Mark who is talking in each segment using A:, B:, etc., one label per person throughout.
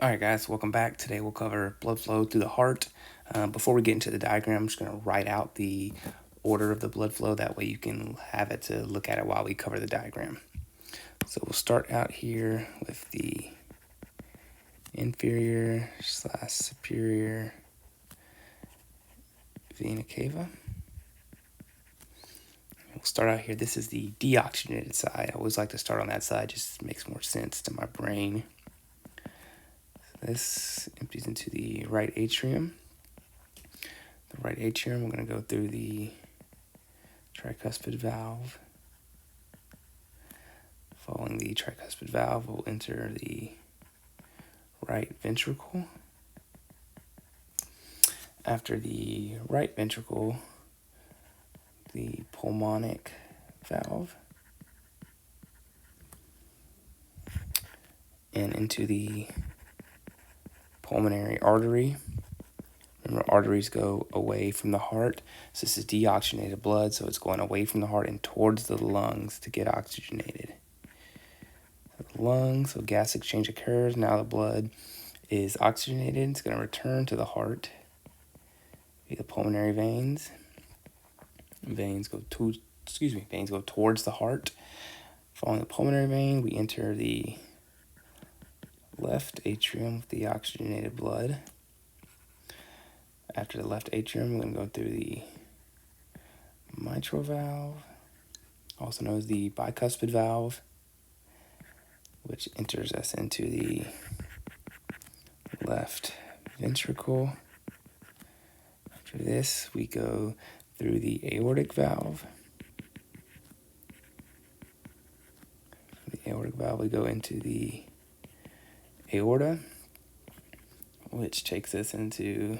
A: Alright guys, welcome back. Today we'll cover blood flow through the heart. Before we get into the diagram, I'm just going to write out the order of the blood flow. That way you can have it to look at it while we cover the diagram. So we'll start out here with the inferior / superior vena cava. We'll start out here. This is the deoxygenated side. I always like to start on that side, just makes more sense to my brain. This empties into the right atrium. The right atrium, we're going to go through the tricuspid valve. Following the tricuspid valve, we'll enter the right ventricle. After the right ventricle, the pulmonic valve. And into the pulmonary artery. Remember, arteries go away from the heart. So this is deoxygenated blood, so it's going away from the heart and towards the lungs to get oxygenated. So the lungs, so gas exchange occurs. Now the blood is oxygenated. It's going to return to the heart via the pulmonary veins. Veins go towards the heart. Following the pulmonary vein, we enter the left atrium with the oxygenated blood. After the left atrium, we're going to go through the mitral valve, also known as the bicuspid valve, which enters us into the left ventricle. After this, we go through the aortic valve. From the aortic valve, we go into the aorta, which takes us into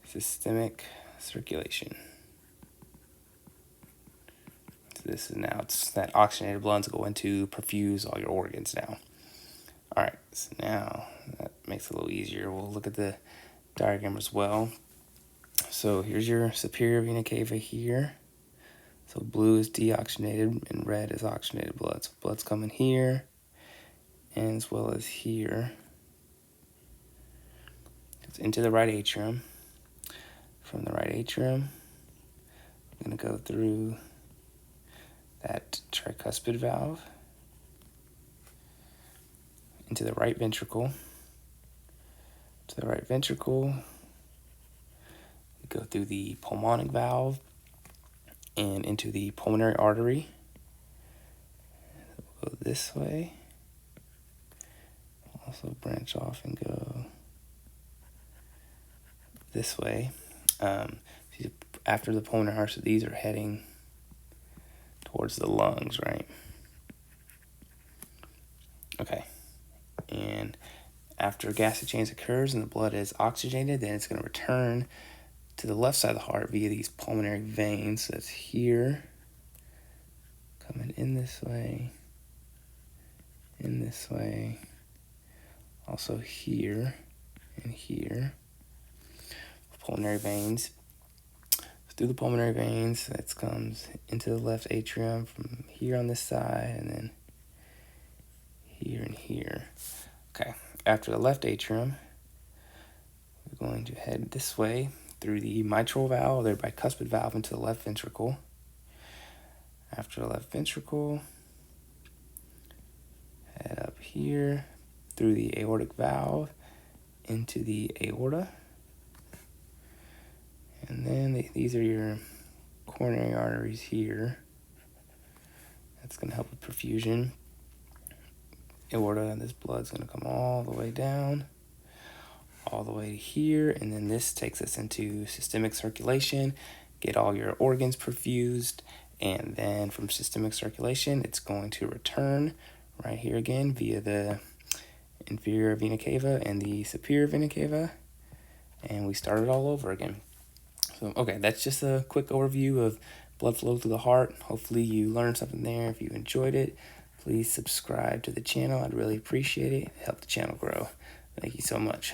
A: systemic circulation. So this is now, it's that oxygenated blood to go into perfuse all your organs now. Alright, so now that makes it a little easier. We'll look at the diagram as well. So here's your superior vena cava here. So blue is deoxygenated and red is oxygenated blood. So blood's coming here and as well as here. It's into the right atrium. From the right atrium, I'm going to go through that tricuspid valve into the right ventricle. To the right ventricle, we go through the pulmonic valve and into the pulmonary artery. We'll go this way. Also branch off and go this way. After the pulmonary artery, so these are heading towards the lungs, right? Okay. And after gas exchange occurs and the blood is oxygenated, then it's going to return to the left side of the heart via these pulmonary veins. So that's here, coming in this way, also here, and here. Pulmonary veins. Through the pulmonary veins, that comes into the left atrium from here on this side, and then here and here. Okay, after the left atrium, we're going to head this way through the mitral valve, or bicuspid valve, into the left ventricle. After the left ventricle, head up here through the aortic valve into the aorta. And then these are your coronary arteries here. That's going to help with perfusion. Aorta, and this blood's going to come all the way down, all the way to here. And then this takes us into systemic circulation, get all your organs perfused. And then from systemic circulation, it's going to return right here again via the inferior vena cava and the superior vena cava. And we start it all over again. So, okay, that's just a quick overview of blood flow through the heart. Hopefully you learned something there. If you enjoyed it, please subscribe to the channel. I'd really appreciate it. Help the channel grow. Thank you so much.